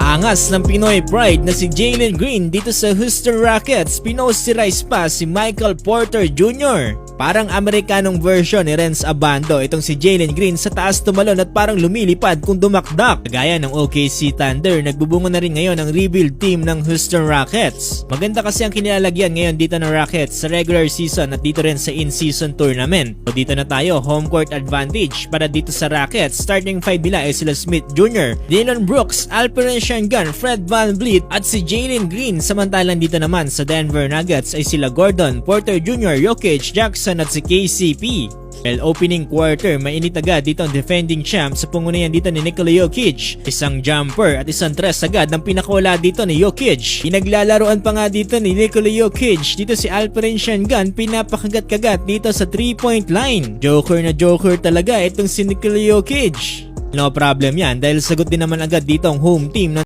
Angas ng Pinoy Pride na si Jalen Green dito sa Houston Rockets, pinost-rise pa si Michael Porter Jr. Parang Amerikanong version ni Renz Abando itong si Jalen Green, sa taas tumalon at parang lumilipad kung dumakdak. Gaya ng OKC Thunder, nagbubungo na rin ngayon ang rebuild team ng Houston Rockets. Maganda kasi ang kinilalagyan ngayon dito ng Rockets sa regular season at dito rin sa in-season tournament. So dito na tayo, home court advantage para dito sa Rockets. Starting 5 nila ay sila Smith Jr., Dillon Brooks, Alperen Sengun, Fred VanVleet at si Jalen Green. Samantalang dito naman sa Denver Nuggets ay sila Gordon, Porter Jr., Jokic, Jackson at si KCP. Well, opening quarter, mainit agad dito ang defending champ sa pangunayan dito ni Nikola Jokic. Isang jumper at isang tres agad ng pinakawala dito ni Jokic. Pinaglalaroan pa nga dito ni Nikola Jokic. Dito si Alperen Sengun, pinapakagat-kagat dito sa 3-point line. Joker na joker talaga itong si Nikola Jokic. No problem yan dahil sagot din naman agad dito ang home team ng